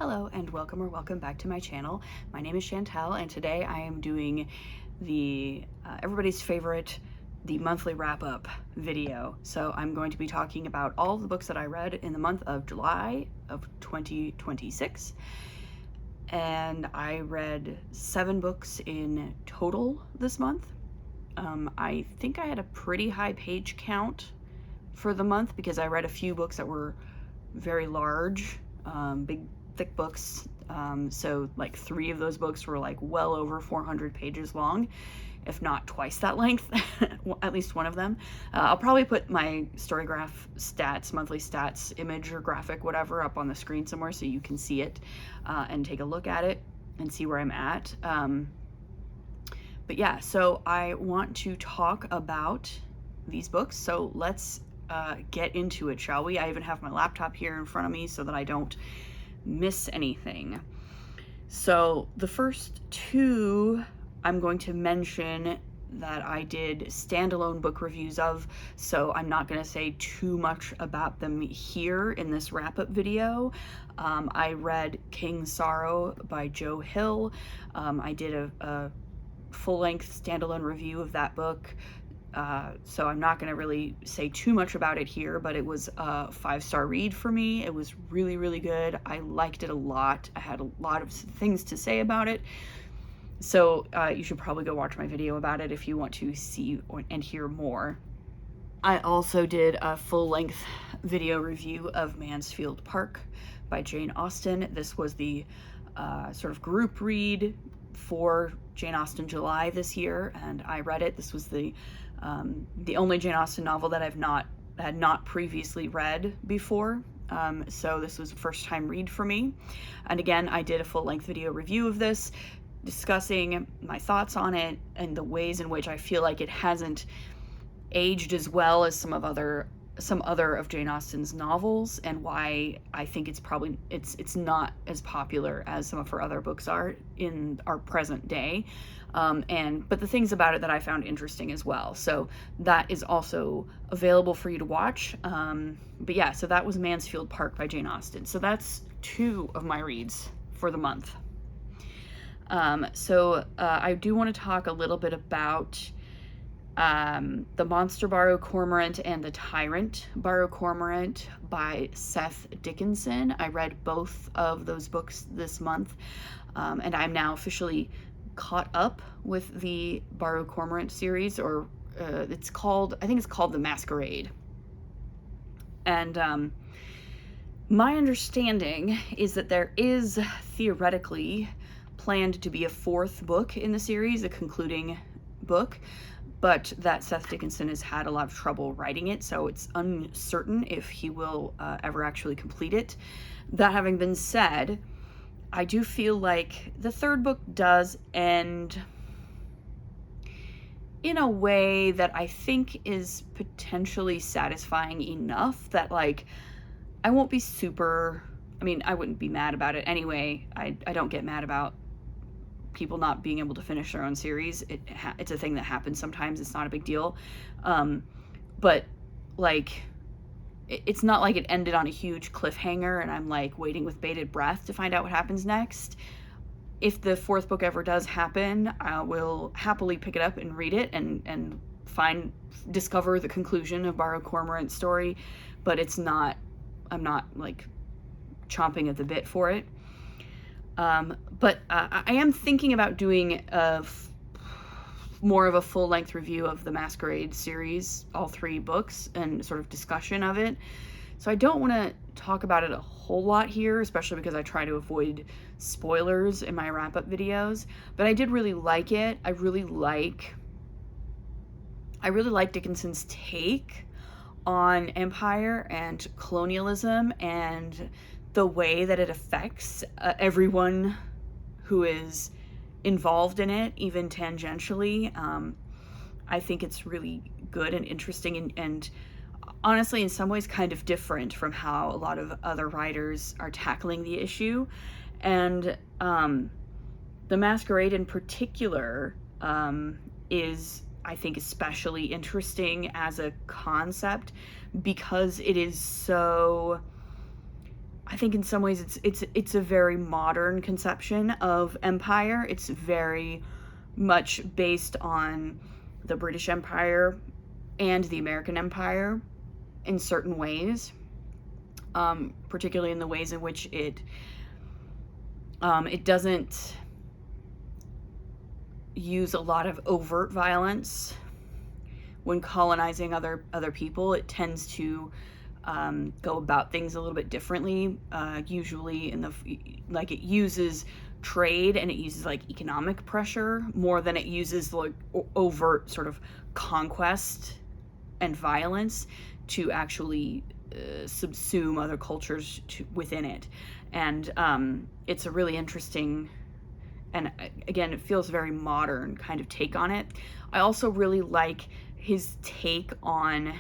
Hello and welcome back to my channel. My name is Chantel and today I am doing the everybody's favorite, the monthly wrap-up video. So I'm going to be talking about all the books that I read in the month of July of 2026. And I read 7 books in total this month. I think I had a pretty high page count for the month because I read a few books that were very large, big thick books. So like 3 of those books were like well over 400 pages long, if not twice that length, at least one of them. I'll probably put my Storygraph stats, monthly stats, image or graphic, whatever, up on the screen somewhere so you can see it and take a look at it and see where I'm at. But yeah, so I want to talk about these books. So let's get into it, shall we? I even have my laptop here in front of me so that I don't miss anything. So the first 2 I'm going to mention that I did standalone book reviews of, so I'm not going to say too much about them here in this wrap-up video. I read King Sorrow by Joe Hill. I did a full-length standalone review of that book. So I'm not going to really say too much about it here, but it was a 5-star read for me. It was really, really good. I liked it a lot. I had a lot of things to say about it. So you should probably go watch my video about it if you want to see and hear more. I also did a full-length video review of Mansfield Park by Jane Austen. This was the sort of group read for Jane Austen July this year, and I read it. This was the only Jane Austen novel that had not previously read before. So this was a first time read for me. And again, I did a full-length video review of this, discussing my thoughts on it and the ways in which I feel like it hasn't aged as well as some other of Jane Austen's novels, and why I think it's not as popular as some of her other books are in our present day. But the things about it that I found interesting as well. So that is also available for you to watch. But yeah, so that was Mansfield Park by Jane Austen. So that's 2 of my reads for the month. I do want to talk a little bit about The Monster Borrow Cormorant and The Tyrant Borrow Cormorant by Seth Dickinson. I read both of those books this month, and I'm now officially caught up with the Borrow Cormorant series, or I think it's called The Masquerade. And my understanding is that there is theoretically planned to be a 4th book in the series, a concluding book, but that Seth Dickinson has had a lot of trouble writing it, so it's uncertain if he will ever actually complete it. That having been said, I do feel like the 3rd book does end in a way that I think is potentially satisfying enough that, like, I won't be I wouldn't be mad about it anyway. I don't get mad about people not being able to finish their own series. It's a thing that happens sometimes. It's not a big deal. But like, it's not like it ended on a huge cliffhanger and I'm like waiting with bated breath to find out what happens next. If the 4th book ever does happen, I will happily pick it up and read it and discover the conclusion of Borrow Cormorant's story, but I'm not like chomping at the bit for it. But I am thinking about doing more of a full-length review of the Masquerade series, all 3 books, and sort of discussion of it. So I don't want to talk about it a whole lot here, especially because I try to avoid spoilers in my wrap-up videos. But I did really like it. I really like Dickinson's take on empire and colonialism and the way that it affects everyone who is involved in it, even tangentially. I think it's really good and interesting and honestly in some ways kind of different from how a lot of other writers are tackling the issue. And The Masquerade in particular is, I think, especially interesting as a concept because it is so I think in some ways it's a very modern conception of empire. It's very much based on the British Empire and the American Empire in certain ways, particularly in the ways in which it doesn't use a lot of overt violence when colonizing other people. It tends to go about things a little bit differently. Usually it uses trade and it uses like economic pressure more than it uses like overt sort of conquest and violence to actually subsume other cultures within it. And it's a really interesting, and again, it feels very modern kind of take on it. I also really like his take on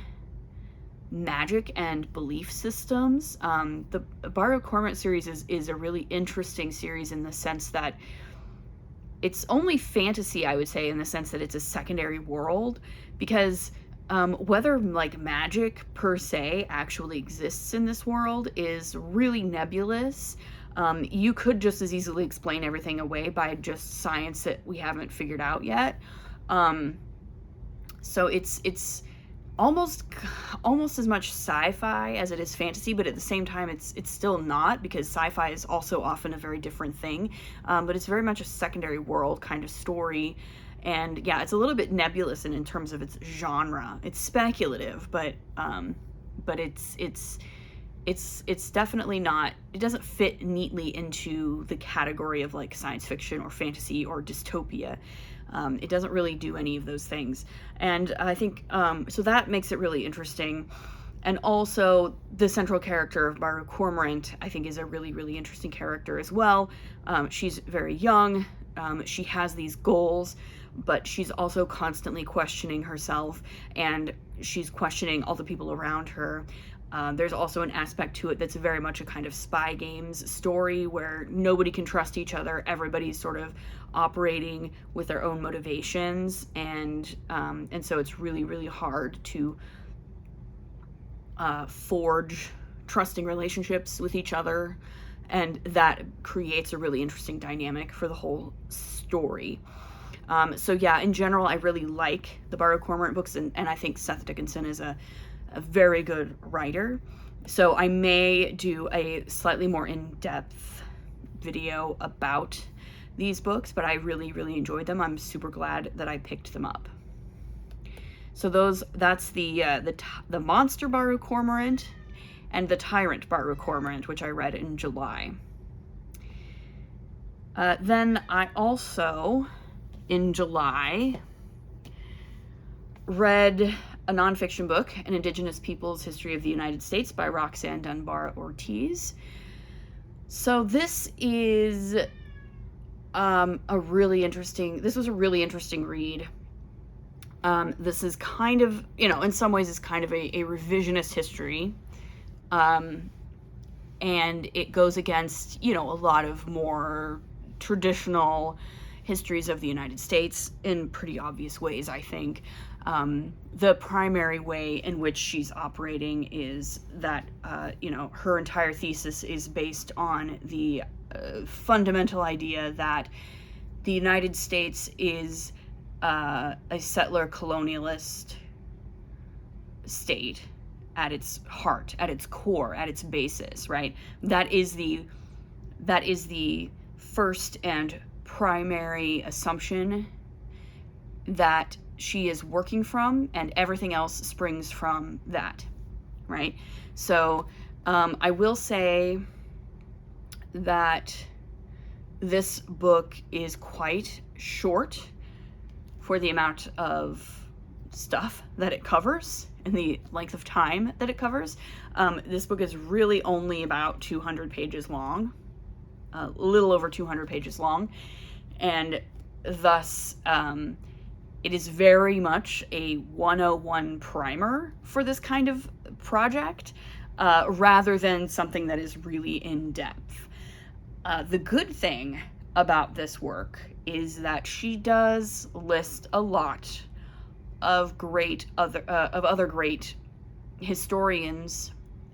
magic and belief systems. The Bard of Cormorant series is a really interesting series in the sense that it's only fantasy, I would say, in the sense that it's a secondary world, because whether like magic per se actually exists in this world is really nebulous. You could just as easily explain everything away by just science that we haven't figured out yet. So it's almost as much sci-fi as it is fantasy, but at the same time it's still not, because sci-fi is also often a very different thing. But it's very much a secondary world kind of story. And yeah, it's a little bit nebulous in terms of its genre. It's speculative, but it's definitely not, it doesn't fit neatly into the category of like science fiction or fantasy or dystopia. It doesn't really do any of those things. And I think, so that makes it really interesting. And also the central character of Bard of Cormorant, I think, is a really, really interesting character as well. She's very young. She has these goals, but she's also constantly questioning herself, and she's questioning all the people around her. There's also an aspect to it that's very much a kind of Spy Games story where nobody can trust each other. Everybody's sort of operating with their own motivations, and so it's really, really hard to forge trusting relationships with each other, and that creates a really interesting dynamic for the whole story. So yeah, in general, I really like the Bard of Cormorant books, and I think Seth Dickinson is a very good writer. So I may do a slightly more in-depth video about these books, but I really, really enjoyed them. I'm super glad that I picked them up. So that's the Monster Bard of Cormorant and the Tyrant Bard of Cormorant, which I read in July. Then I also, in July, read a nonfiction book, An Indigenous People's History of the United States by Roxanne Dunbar-Ortiz. So this is this was a really interesting read. This is kind of, in some ways it's kind of a revisionist history. And it goes against, a lot of more traditional histories of the United States in pretty obvious ways, I think. The primary way in which she's operating is that, her entire thesis is based on the fundamental idea that the United States is a settler colonialist state at its heart, at its core, at its basis, right? That is the first and primary assumption that she is working from, and everything else springs from that, right? So I will say that this book is quite short for the amount of stuff that it covers and the length of time that it covers. This book is really only about 200 pages long, a little over 200 pages long, and thus it is very much a 101 primer for this kind of project, rather than something that is really in-depth. The good thing about this work is that she does list a lot of other great historians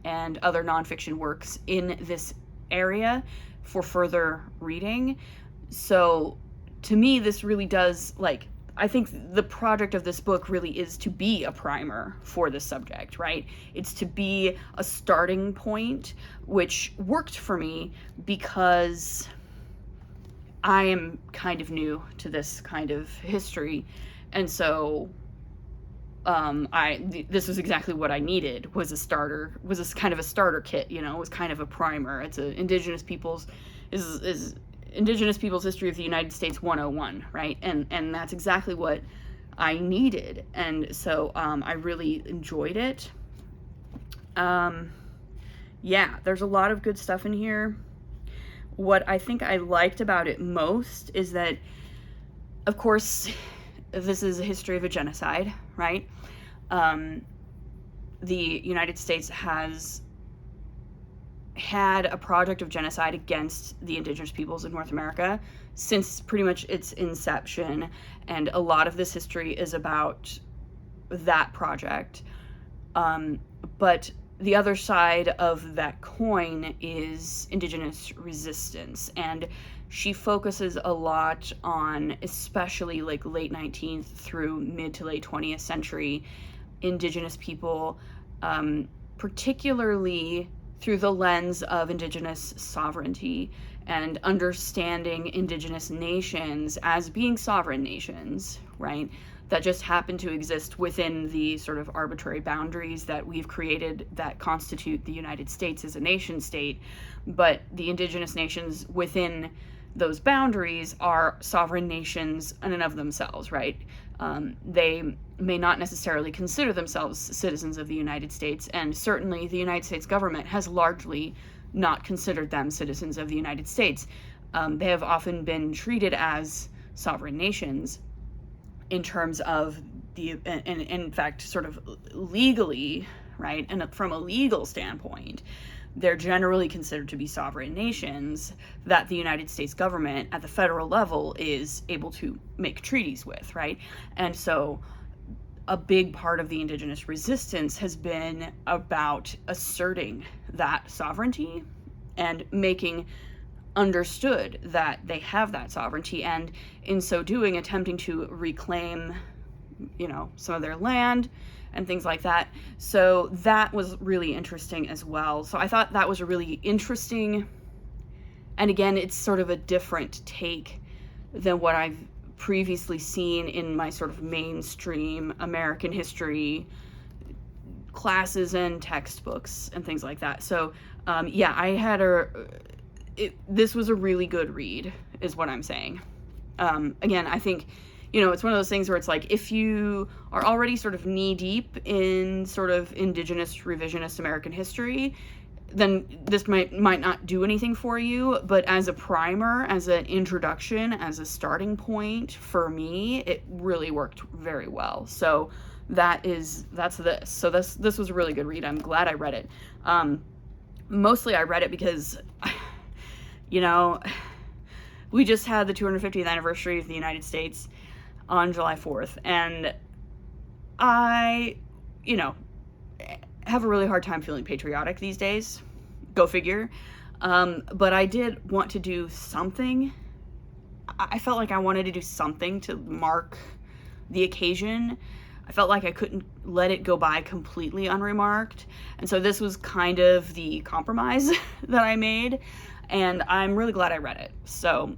and other nonfiction works in this area for further reading. So to me, this really does, like, I think the project of this book really is to be a primer for this subject, right? It's to be a starting point, which worked for me because I am kind of new to this kind of history. And so this was exactly what I needed, was a starter, was this kind of a starter kit, you know, it was kind of a primer. It's a Indigenous Peoples History of the United States 101, right? And that's exactly what I needed. And so I really enjoyed it. Yeah, there's a lot of good stuff in here. What I think I liked about it most is that, of course, this is a history of a genocide, right? The United States has had a project of genocide against the indigenous peoples of North America since pretty much its inception, and a lot of this history is about that project. But the other side of that coin is indigenous resistance, and she focuses a lot on, especially like late 19th through mid to late 20th century, indigenous people, particularly through the lens of indigenous sovereignty and understanding indigenous nations as being sovereign nations, right? That just happen to exist within the sort of arbitrary boundaries that we've created that constitute the United States as a nation state. But the indigenous nations within those boundaries are sovereign nations in and of themselves, right? They may not necessarily consider themselves citizens of the United States, and certainly the United States government has largely not considered them citizens of the United States. They have often been treated as sovereign nations in terms of and in fact, sort of legally, right, and from a legal standpoint, they're generally considered to be sovereign nations that the United States government at the federal level is able to make treaties with, right? And so a big part of the indigenous resistance has been about asserting that sovereignty and making understood that they have that sovereignty, and in so doing attempting to reclaim, you know, some of their land and things like that. So that was really interesting as well. So I thought that was a really interesting, and again, it's sort of a different take than what I've previously seen in my sort of mainstream American history classes and textbooks and things like that. So yeah, I had this was a really good read, is what I'm saying. Again, I think, you know, it's one of those things where it's like, if you are already sort of knee deep in sort of indigenous revisionist American history, then this might not do anything for you. But as a primer, as an introduction, as a starting point for me, it really worked very well. So that's this. So this was a really good read. I'm glad I read it. Mostly I read it because, you know, we just had the 250th anniversary of the United States on July 4th, and I, you know, have a really hard time feeling patriotic these days. Go figure. But I did want to do something. I felt like I wanted to do something to mark the occasion. I felt like I couldn't let it go by completely unremarked. And so this was kind of the compromise that I made. And I'm really glad I read it. So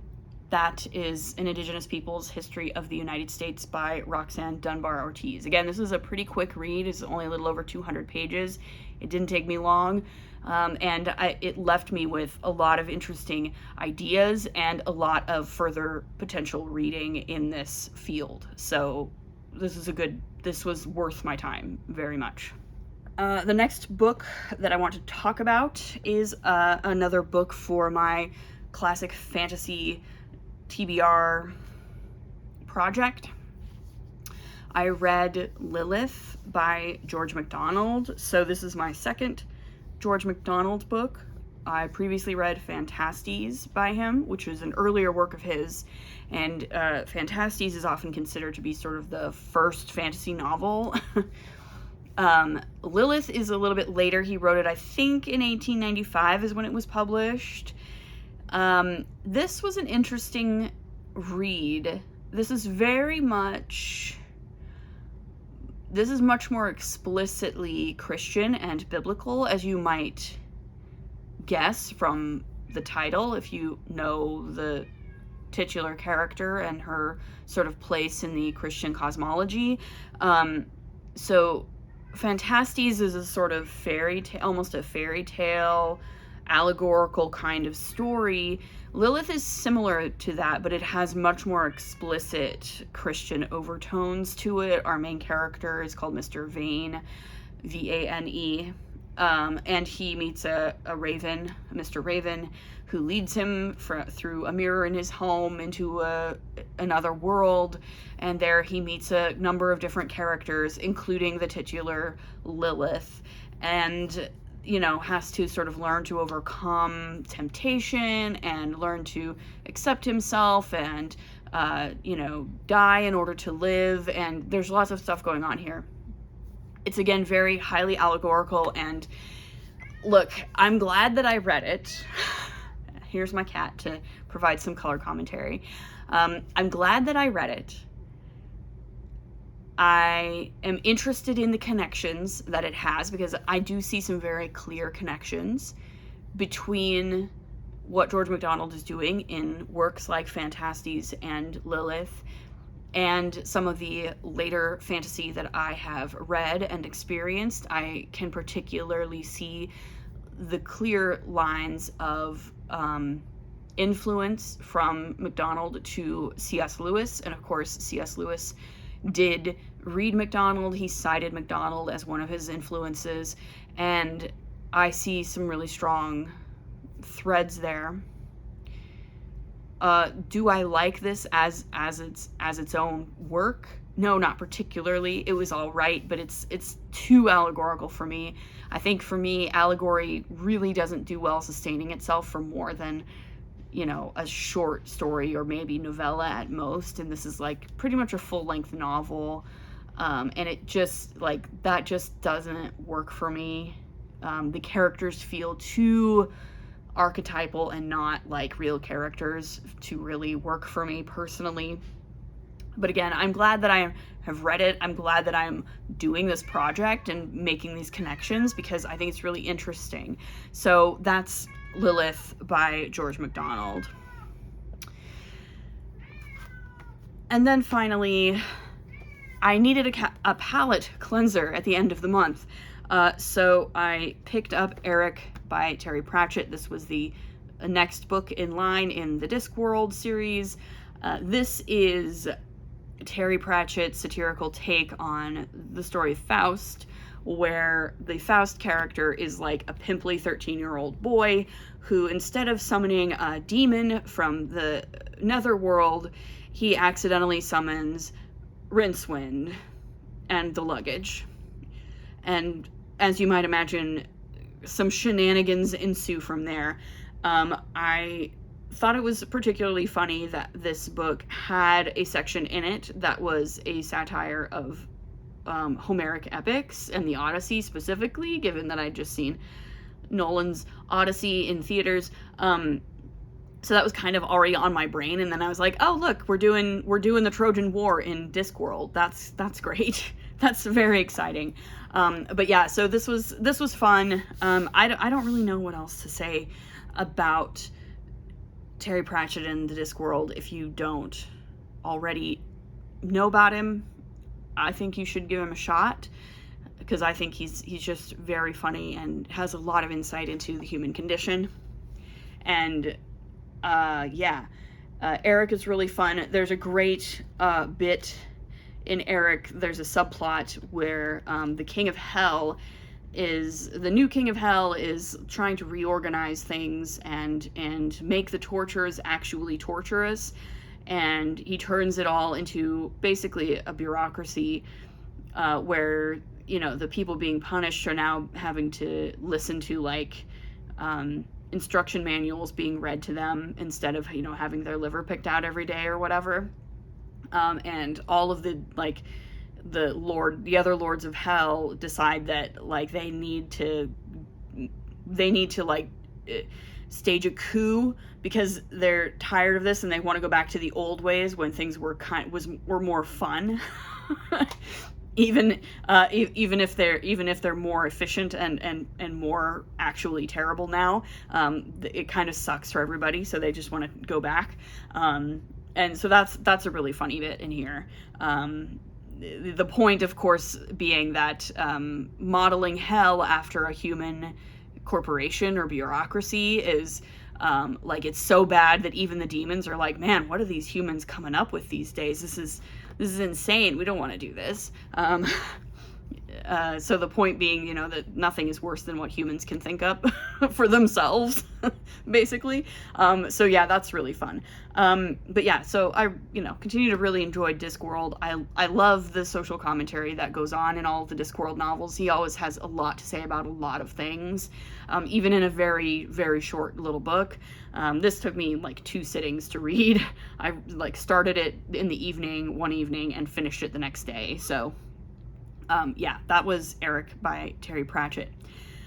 that is An Indigenous Peoples History of the United States by Roxanne Dunbar-Ortiz. Again, this is a pretty quick read. It's only a little over 200 pages. It didn't take me long. And it left me with a lot of interesting ideas and a lot of further potential reading in this field. So this was worth my time very much. The next book that I want to talk about is another book for my classic fantasy TBR project. I read Lilith by George MacDonald. So this is my second George MacDonald book. I previously read Fantastes by him, which was an earlier work of his, and Fantastes is often considered to be sort of the first fantasy novel. Lilith is a little bit later. He wrote it, I think, in 1895 is when it was published. This was an interesting read. This is much more explicitly Christian and biblical, as you might guess from the title, if you know the titular character and her sort of place in the Christian cosmology. So Phantastes is a sort of fairy tale, almost a fairy tale, allegorical kind of story. Lilith is similar to that, but it has much more explicit Christian overtones to it. Our main character is called Mr. Vane, V-A-N-E, and he meets a raven, Mr. Raven, who leads him through a mirror in his home into another world, and there he meets a number of different characters, including the titular Lilith, and has to sort of learn to overcome temptation and learn to accept himself and, die in order to live. And there's lots of stuff going on here. It's, again, very highly allegorical. And look, I'm glad that I read it. Here's my cat to provide some color commentary. I'm glad that I read it. I am interested in the connections that it has, because I do see some very clear connections between what George MacDonald is doing in works like Phantastes and Lilith and some of the later fantasy that I have read and experienced. I can particularly see the clear lines of influence from MacDonald to C.S. Lewis, and of course C.S. Lewis did read MacDonald. He cited MacDonald as one of his influences, and I see some really strong threads there. Do I like this as its own work? No, not particularly. It was all right, but it's too allegorical for me. I think for me, allegory really doesn't do well sustaining itself for more than a short story or maybe novella at most, and this is like pretty much a full-length novel, and it just that just doesn't work for me. The characters feel too archetypal and not like real characters to really work for me personally. But again, I'm glad that I have read it. I'm glad that I'm doing this project and making these connections, because I think it's really interesting. So that's Lilith by George MacDonald. And then finally, I needed a palette cleanser at the end of the month. So I picked up Eric by Terry Pratchett. This was the next book in line in the Discworld series. This is Terry Pratchett's satirical take on the story of Faust, where the Faust character is like a pimply 13-year-old boy who, instead of summoning a demon from the netherworld, he accidentally summons Rincewind and the luggage. And as you might imagine, some shenanigans ensue from there. I thought it was particularly funny that this book had a section in it that was a satire of Homeric epics and the Odyssey specifically, given that I'd just seen Nolan's Odyssey in theaters. So that was kind of already on my brain, and then I was like, oh look, we're doing the Trojan War in Discworld. That's great. That's very exciting. But yeah, so this was fun. I don't really know what else to say about Terry Pratchett and the Discworld. If you don't already know about him, I think you should give him a shot, because I think he's just very funny and has a lot of insight into the human condition. And Eric is really fun. There's a great bit in Eric. There's a subplot where the new king of hell is trying to reorganize things and make the tortures actually torturous, and he turns it all into basically a bureaucracy where the people being punished are now having to listen to instruction manuals being read to them instead of having their liver picked out every day or whatever. And all of the the other lords of hell decide that, like, they need to like stage a coup because they're tired of this and they want to go back to the old ways when things were more fun. even if they're more efficient and more actually terrible now, it kind of sucks for everybody, so they just want to go back. And so that's a really funny bit in here. The point, of course, being that modeling hell after a human corporation or bureaucracy is like, it's so bad that even the demons are like, man, what are these humans coming up with these days? This is insane. We don't want to do this. So the point being, you know, that nothing is worse than what humans can think up for themselves, basically. So yeah, that's really fun. But yeah, so I, you know, continue to really enjoy Discworld. I love the social commentary that goes on in all of the Discworld novels. He always has a lot to say about a lot of things, even in a very, very short little book. This took me like 2 sittings to read. I like started it in the one evening, and finished it the next day. So yeah, that was Eric by Terry Pratchett.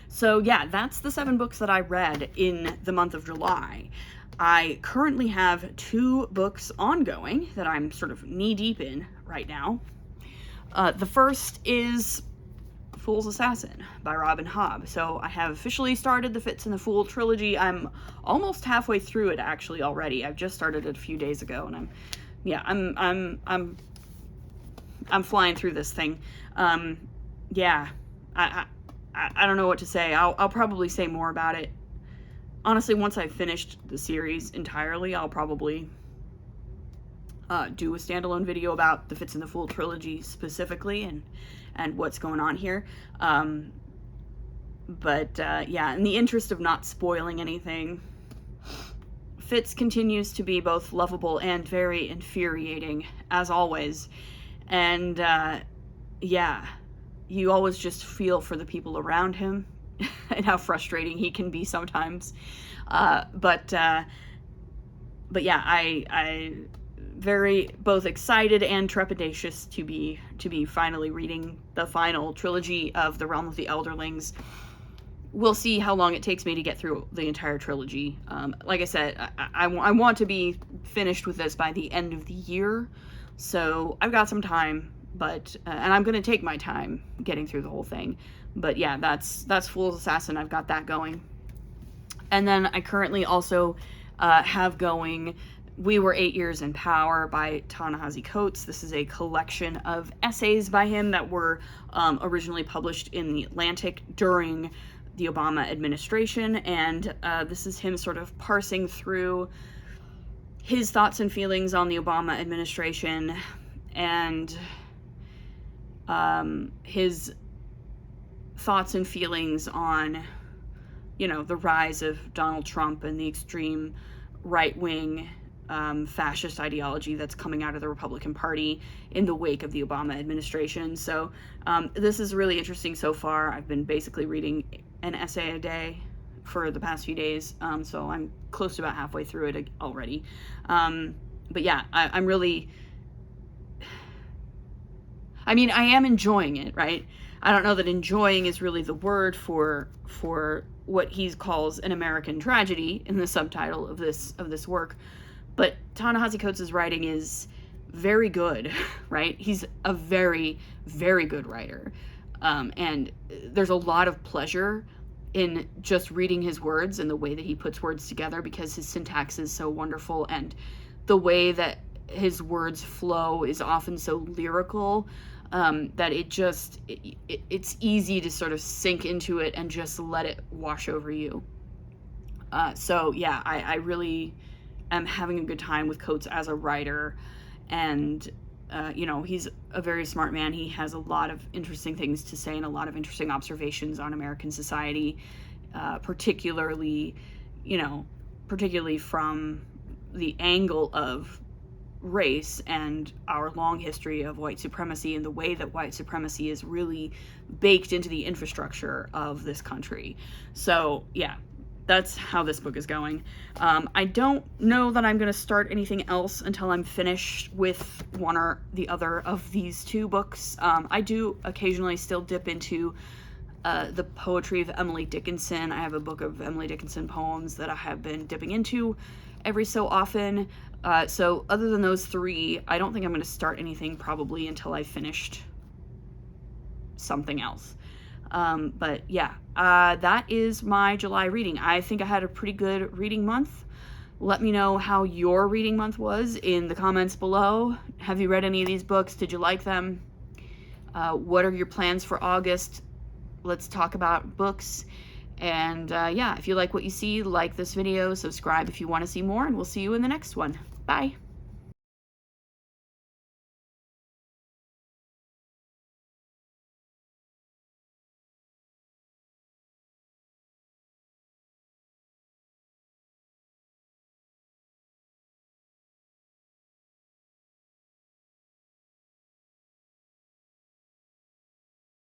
So yeah, that's the 7 books that I read in the month of July. I currently have 2 books ongoing that I'm sort of knee-deep in right now. The first is Fool's Assassin by Robin Hobb. So I have officially started the Fitz and the Fool trilogy. I'm almost halfway through it actually already. I've just started it a few days ago, and I'm flying through this thing. Yeah, I don't know what to say. I'll probably say more about it. Honestly, once I've finished the series entirely, I'll probably do a standalone video about the Fitz and the Fool trilogy specifically and what's going on here. But yeah, in the interest of not spoiling anything, Fitz continues to be both lovable and very infuriating, as always. And yeah, you always just feel for the people around him and how frustrating he can be sometimes. But yeah, I very both excited and trepidatious to be finally reading the final trilogy of The Realm of the Elderlings. We'll see how long it takes me to get through the entire trilogy. Like I said, I want to be finished with this by the end of the year, so I've got some time, but and I'm going to take my time getting through the whole thing. But yeah, that's Fool's Assassin. I've got that going. And then I currently also have going We Were 8 Years in Power by Ta-Nehisi Coates. This is a collection of essays by him that were originally published in The Atlantic during the Obama administration, and this is him sort of parsing through his thoughts and feelings on the Obama administration and his thoughts and feelings on, you know, the rise of Donald Trump and the extreme right-wing fascist ideology that's coming out of the Republican Party in the wake of the Obama administration. So this is really interesting so far. I've been basically reading an essay a day for the past few days, so I'm close to about halfway through it already. But yeah, I'm really, I mean, I am enjoying it, right? I don't know that enjoying is really the word for what he calls an American tragedy in the subtitle of this work. But Ta-Nehisi Coates' writing is very good, right? He's a very, very good writer. And there's a lot of pleasure in just reading his words and the way that he puts words together, because his syntax is so wonderful, and the way that his words flow is often so lyrical that it's easy to sort of sink into it and just let it wash over you. So yeah, I really am having a good time with Coates as a writer, and you know, he's a very smart man. He has a lot of interesting things to say and a lot of interesting observations on American society, particularly from the angle of race and our long history of white supremacy and the way that white supremacy is really baked into the infrastructure of this country. So yeah, that's how this book is going. I don't know that I'm going to start anything else until I'm finished with one or the other of these two books. I do occasionally still dip into the poetry of Emily Dickinson. I have a book of Emily Dickinson poems that I have been dipping into every so often. So other than those three, I don't think I'm going to start anything probably until I've finished something else. But yeah, that is my July reading. I think I had a pretty good reading month. Let me know how your reading month was in the comments below. Have you read any of these books? Did you like them? What are your plans for August? Let's talk about books. And yeah, if you like what you see, like this video, subscribe if you want to see more, and we'll see you in the next one. Bye.